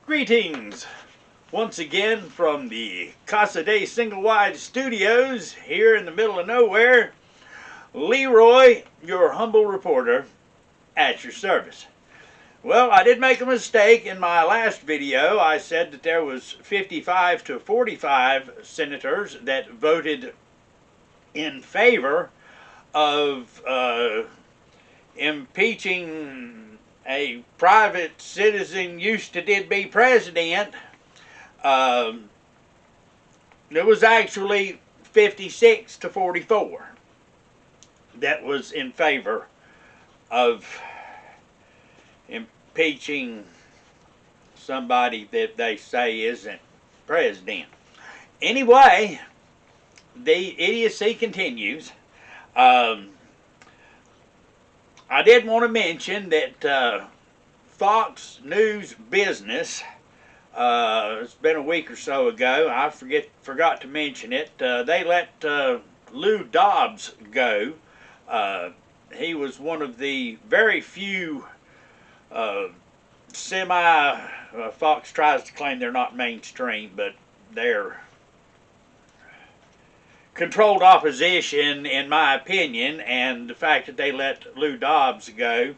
Greetings once again from the Casa de Single Wide Studios here in the middle of nowhere. Leroy, your humble reporter, at your service. Well, I did make a mistake in my last video. I said that there was 55 to 45 senators that voted in favor of impeaching a private citizen used to did be president. There was actually 56 to 44 that was in favor of impeaching somebody that they say isn't president. Anyway, the idiocy continues. I did want to mention that Fox News Business, it's been a week or so ago, I forgot to mention it, they let Lou Dobbs go. He was one of the very few Fox tries to claim they're not mainstream, but they're controlled opposition, in my opinion, and the fact that they let Lou Dobbs go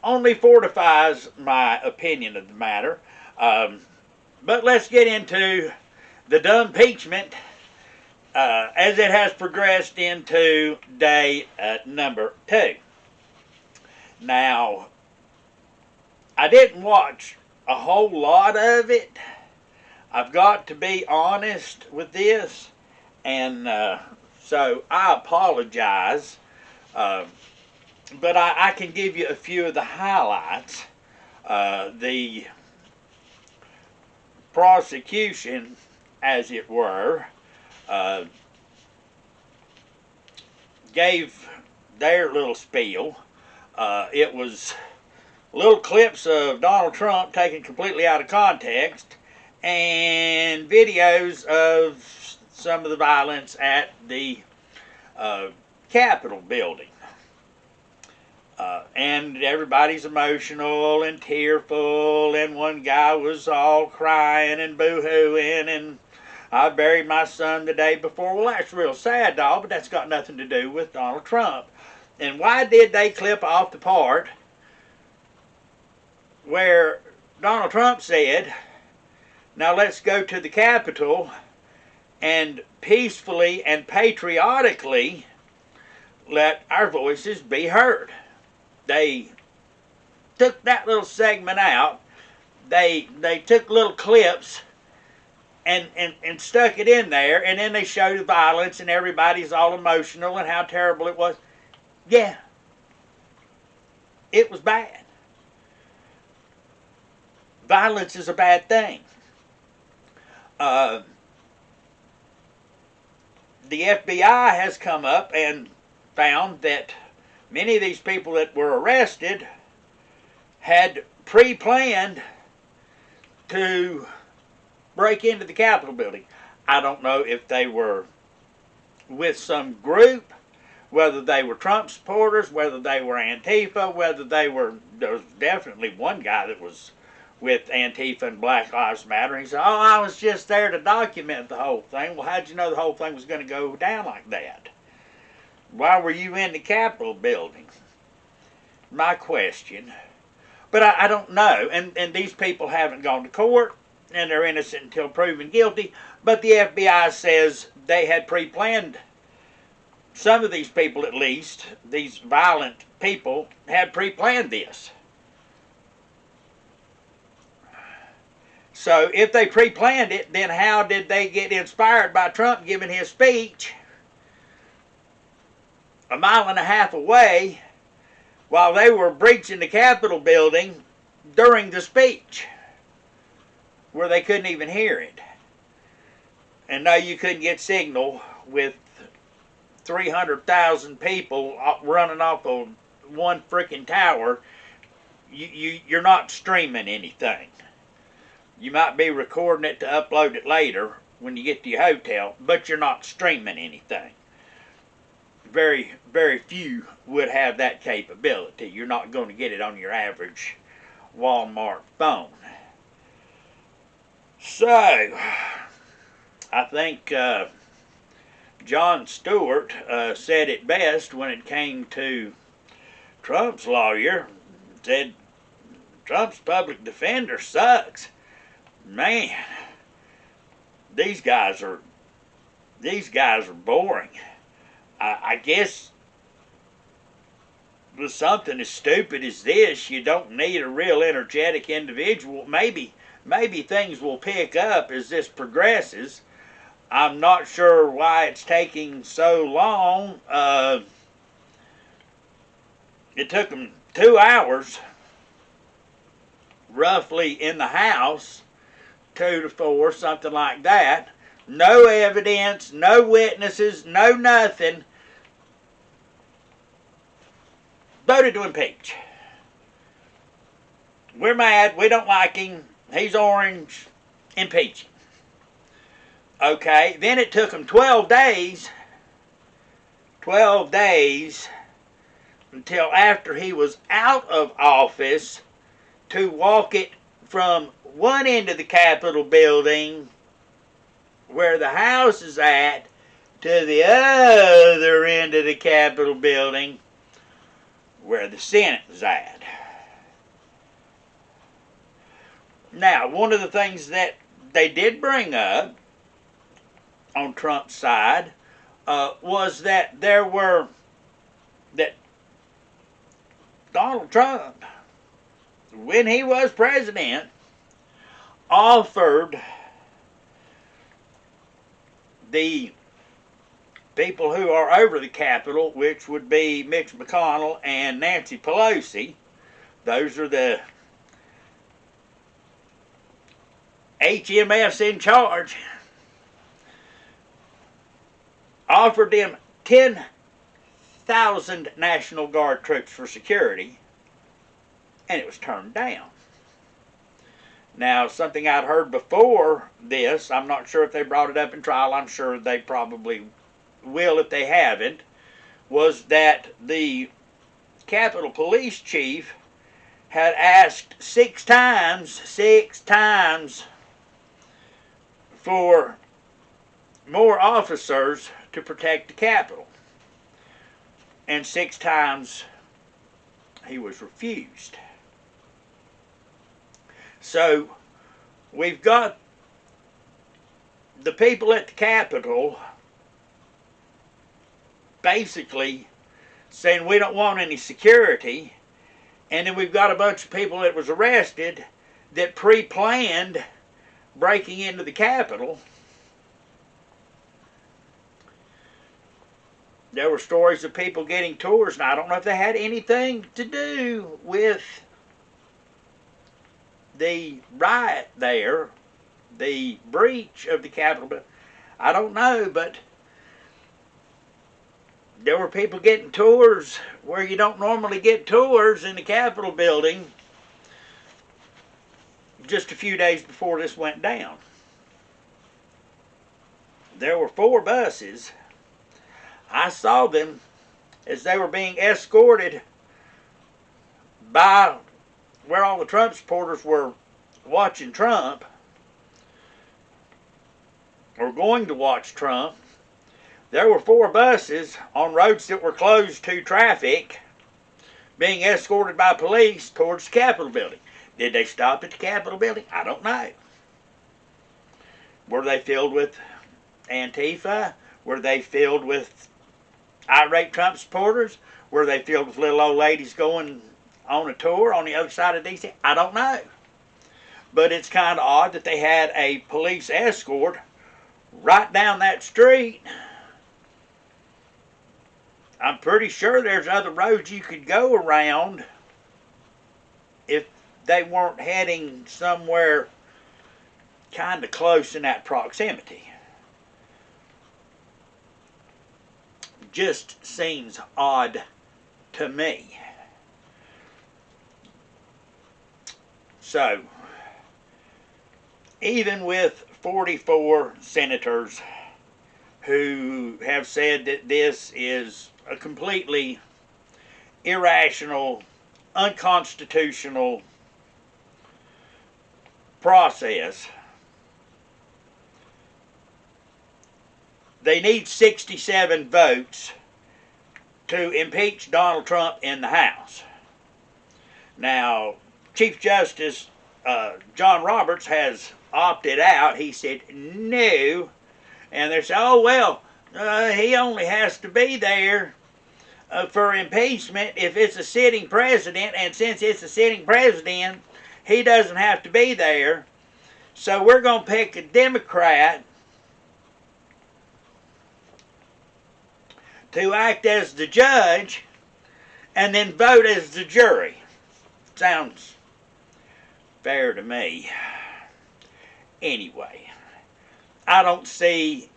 only fortifies my opinion of the matter. But let's get into the Dumb-peachment as it has progressed into day number 2. Now, I didn't watch a whole lot of it. I've got to be honest with this. And so I apologize, but I can give you a few of the highlights. The prosecution, as it were, gave their little spiel. It was little clips of Donald Trump taken completely out of context and videos of some of the violence at the Capitol building. And everybody's emotional and tearful, and one guy was all crying and boo-hooing, and I buried my son the day before. Well, that's real sad, dog, but that's got nothing to do with Donald Trump. And why did they clip off the part where Donald Trump said, now let's go to the Capitol and peacefully and patriotically let our voices be heard? They took that little segment out. They took little clips and stuck it in there, and then they showed the violence and everybody's all emotional and how terrible it was. Yeah, it was bad. Violence is a bad thing. The FBI has come up and found that many of these people that were arrested had pre-planned to break into the Capitol building. I don't know if they were with some group, whether they were Trump supporters, whether they were Antifa, there was definitely one guy that was with Antifa and Black Lives Matter. He said, oh, I was just there to document the whole thing. Well, how'd you know the whole thing was going to go down like that? Why were you in the Capitol building? My question. But I don't know. And these people haven't gone to court, and they're innocent until proven guilty. But the FBI says they had pre-planned. Some of these people, at least, these violent people, had pre-planned this. So if they pre-planned it, then how did they get inspired by Trump giving his speech a mile and a half away while they were breaching the Capitol building during the speech, where they couldn't even hear it? And no, you couldn't get signal with 300,000 people running off of one freaking tower. You're not streaming anything. You might be recording it to upload it later when you get to your hotel, but you're not streaming anything. Very, very few would have that capability. You're not going to get it on your average Walmart phone. So, I think John Stewart said it best when it came to Trump's lawyer. Said Trump's public defender sucks. Man, these guys are boring. I guess with something as stupid as this, you don't need a real energetic individual. Maybe things will pick up as this progresses. I'm not sure why it's taking so long. It took them 2 hours, roughly, in the House, 2 to 4, something like that. No evidence, no witnesses, no nothing. Voted to impeach. We're mad. We don't like him. He's orange. Impeach him. Okay, then it took them 12 days. 12 days until after he was out of office to walk it from one end of the Capitol building, where the House is at, to the other end of the Capitol building, where the Senate is at. Now, one of the things that they did bring up on Trump's side was that that Donald Trump, when he was president, offered the people who are over the Capitol, which would be Mitch McConnell and Nancy Pelosi, those are the HMS in charge, offered them 10,000 National Guard troops for security, and it was turned down. Now, something I'd heard before this, I'm not sure if they brought it up in trial, I'm sure they probably will if they haven't, was that the Capitol Police Chief had asked 6 times for more officers to protect the Capitol. And 6 times he was refused. So we've got the people at the Capitol basically saying we don't want any security, and then we've got a bunch of people that was arrested that pre-planned breaking into the Capitol. There were stories of people getting tours, and I don't know if they had anything to do with the riot there, the breach of the Capitol, but I don't know, but there were people getting tours where you don't normally get tours in the Capitol building just a few days before this went down. There were 4 buses. I saw them as they were being escorted by where all the Trump supporters were watching Trump, or going to watch Trump. There were 4 buses on roads that were closed to traffic being escorted by police towards the Capitol building. Did they stop at the Capitol building? I don't know. Were they filled with Antifa? Were they filled with irate Trump supporters? Were they filled with little old ladies going on a tour on the other side of D.C.? I don't know. But it's kind of odd that they had a police escort right down that street. I'm pretty sure there's other roads you could go around if they weren't heading somewhere kind of close in that proximity. Just seems odd to me. So, even with 44 senators who have said that this is a completely irrational, unconstitutional process, they need 67 votes to impeach Donald Trump in the House. Now, Chief Justice John Roberts has opted out. He said no, and they say, oh well, he only has to be there for impeachment if it's a sitting president, and since it's a sitting president, he doesn't have to be there. So we're going to pick a Democrat to act as the judge and then vote as the jury. Sounds fair to me. Anyway, I don't see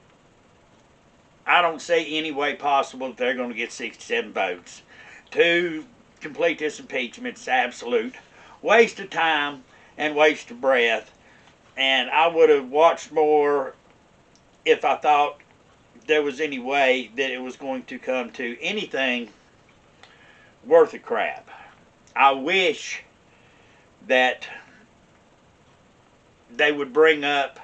any way possible that they're going to get 67 votes to complete this impeachment. It's absolute waste of time and waste of breath. And I would have watched more if I thought there was any way that it was going to come to anything worth a crap. I wish that they would bring up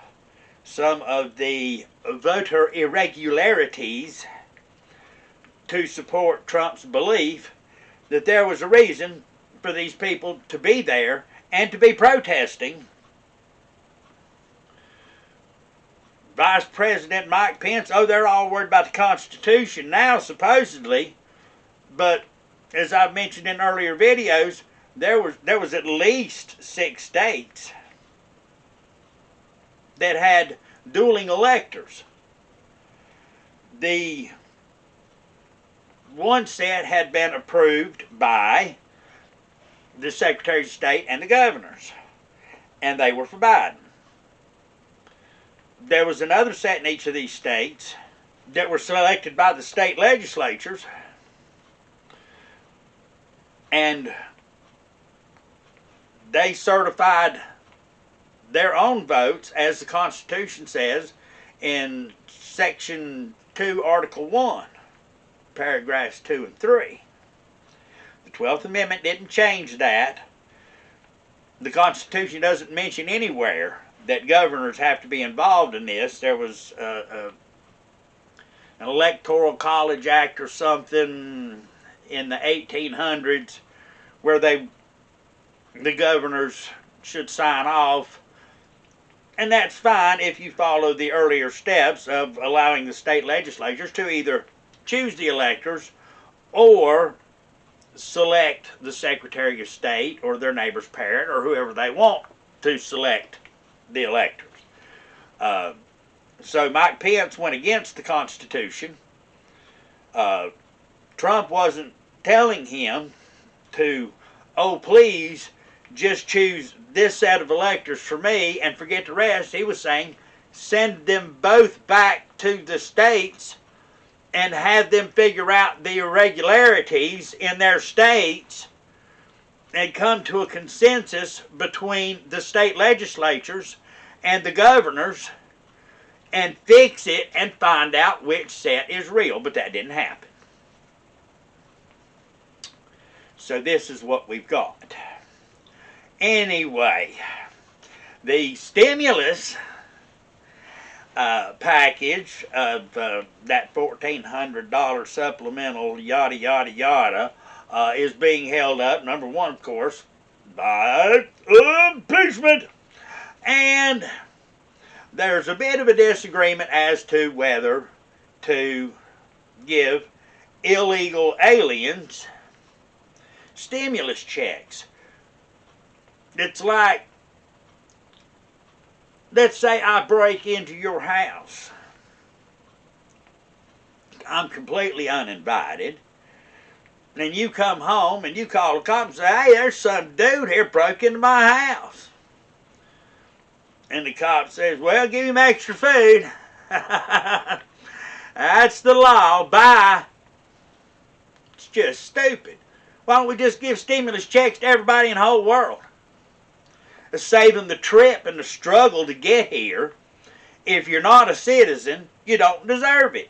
some of the voter irregularities to support Trump's belief that there was a reason for these people to be there and to be protesting. Vice President Mike Pence, oh, they're all worried about the Constitution now, supposedly, but as I've mentioned in earlier videos, there was at least 6 states that had dueling electors. The one set had been approved by the Secretaries of State and the governors, and they were for Biden. There was another set in each of these states that were selected by the state legislatures, and they certified their own votes, as the Constitution says in Section 2, Article 1, paragraphs 2 and 3. The 12th Amendment didn't change that. The Constitution doesn't mention anywhere that governors have to be involved in this. There was an Electoral College Act or something in the 1800s where the governors should sign off, and that's fine if you follow the earlier steps of allowing the state legislatures to either choose the electors or select the Secretary of State or their neighbor's parent or whoever they want to select the electors. So Mike Pence went against the Constitution. Trump wasn't telling him to, oh please, just choose this set of electors for me and forget the rest. He was saying, send them both back to the states and have them figure out the irregularities in their states and come to a consensus between the state legislatures and the governors and fix it and find out which set is real. But that didn't happen. So this is what we've got. Anyway, the stimulus package of that $1,400 supplemental yada yada yada is being held up, number one, of course, by impeachment. And there's a bit of a disagreement as to whether to give illegal aliens stimulus checks. It's like, let's say I break into your house. I'm completely uninvited. And you come home and you call the cops and say, hey, there's some dude here broke into my house. And the cop says, well, give him extra food. That's the law. Bye. It's just stupid. Why don't we just give stimulus checks to everybody in the whole world? Save them the trip and the struggle to get here. If you're not a citizen, you don't deserve it.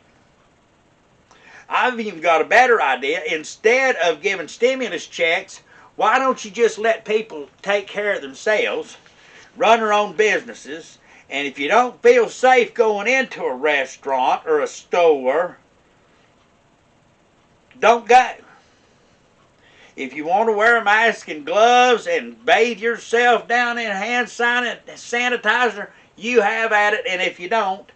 I've even got a better idea. Instead of giving stimulus checks, why don't you just let people take care of themselves, run their own businesses, And if you don't feel safe going into a restaurant or a store, don't go. If you want to wear a mask and gloves and bathe yourself down in hand sanitizer, you have at it. And if you don't.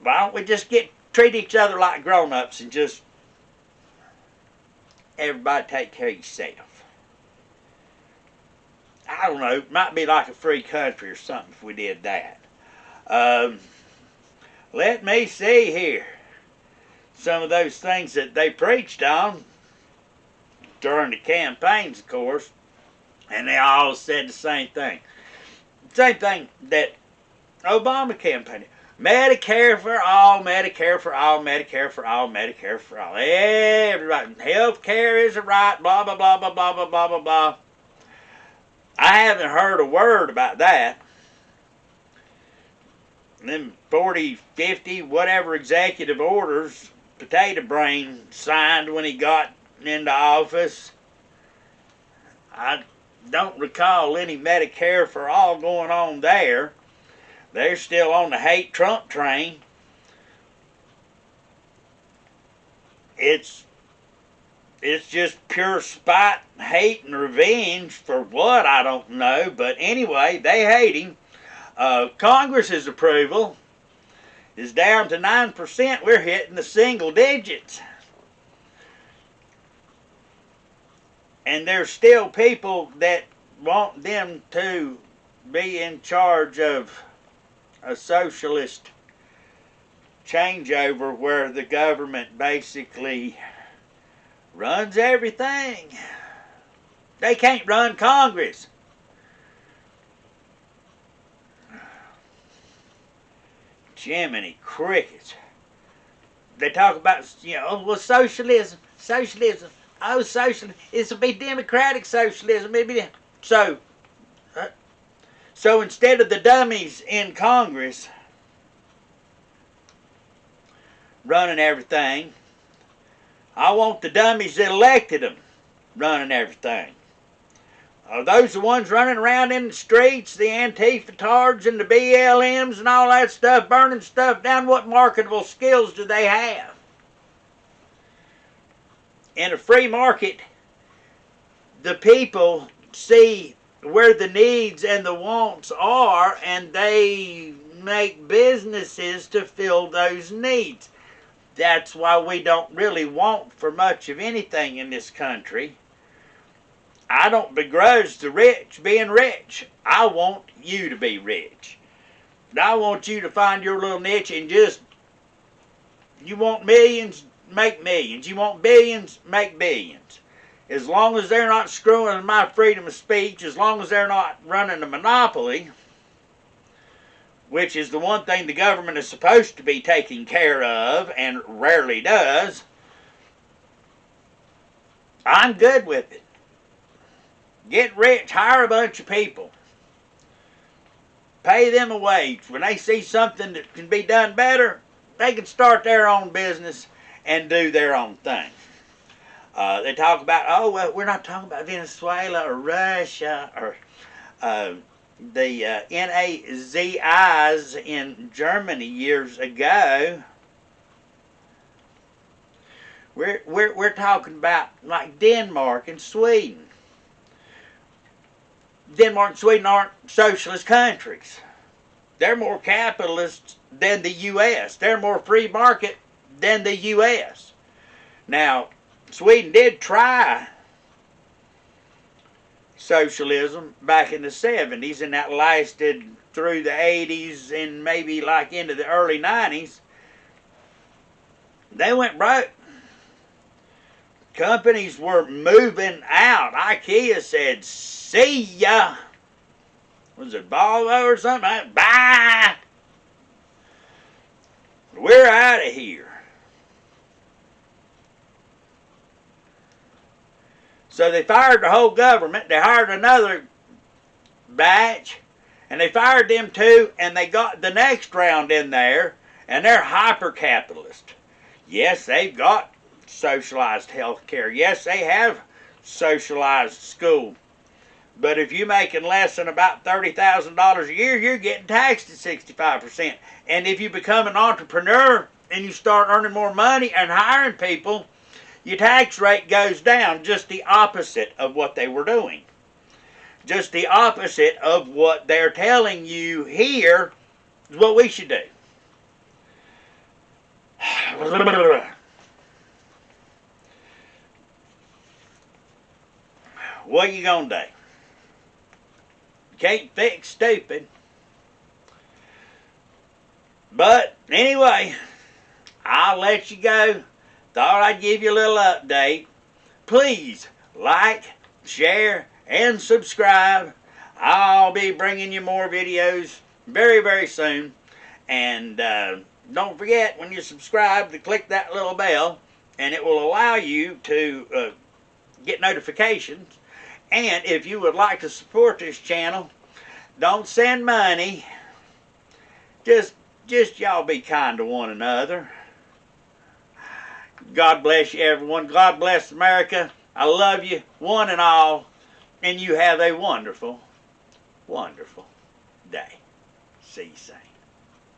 Why don't we just treat each other like grown-ups and just everybody take care of yourself? I don't know. It might be like a free country or something if we did that. Let me see here. Some of those things that they preached on during the campaigns, of course, and they all said the same thing. Same thing that Obama campaigned. Medicare for all, Medicare for all, Medicare for all, Medicare for all. Everybody, health care is a right, blah, blah, blah, blah, blah, blah, blah, blah, blah. I haven't heard a word about that. And them 40, 50, whatever executive orders Potato Brain signed when he got into office. I don't recall any Medicare for all going on there. They're still on the hate Trump train. It's just pure spite, hate, and revenge for what, I don't know. But anyway, they hate him. Congress's approval is down to 9%. We're hitting the single digits. And there's still people that want them to be in charge of a socialist changeover where the government basically runs everything. They can't run Congress. Jiminy crickets. They talk about, oh, well, socialism. Oh, socialism. This will be democratic socialism. So instead of the dummies in Congress running everything, I want the dummies that elected them running everything. Are those the ones running around in the streets, the Antifa-tards and the BLMs and all that stuff, burning stuff down? What marketable skills do they have? In a free market, the people see where the needs and the wants are, and they make businesses to fill those needs. That's why we don't really want for much of anything in this country. I don't begrudge the rich being rich. I want you to be rich. I want you to find your little niche and you want millions, make millions. You want billions, make billions. As long as they're not screwing with my freedom of speech, as long as they're not running a monopoly, which is the one thing the government is supposed to be taking care of and rarely does, I'm good with it. Get rich, hire a bunch of people. Pay them a wage. When they see something that can be done better, they can start their own business and do their own thing. They talk about, oh, well, we're not talking about Venezuela or Russia or the Nazis in Germany years ago. We're talking about like Denmark and Sweden. Denmark and Sweden aren't socialist countries. They're more capitalist than the U.S. They're more free market than the U.S. Now, Sweden did try socialism back in the 70s, and that lasted through the 80s and maybe like into the early 90s. They went broke. Companies were moving out. IKEA said, see ya. Was it Volvo or something? Bye. We're out of here. So they fired the whole government. They hired another batch, and they fired them too, and they got the next round in there, and they're hyper-capitalist. Yes, they've got socialized health care. Yes, they have socialized school. But if you're making less than about $30,000 a year, you're getting taxed at 65%. And if you become an entrepreneur and you start earning more money and hiring people, your tax rate goes down, just the opposite of what they were doing. Just the opposite of what they're telling you here is what we should do. What are you going to do? You can't fix stupid. But anyway, I'll let you go. Thought I'd give you a little update. Please like, share, and subscribe. I'll be bringing you more videos very, very soon. And don't forget, when you subscribe, to click that little bell, and it will allow you to get notifications. And if you would like to support this channel, don't send money. Just y'all be kind to one another. God bless you, everyone. God bless America. I love you, one and all. And you have a wonderful, wonderful day. See you soon.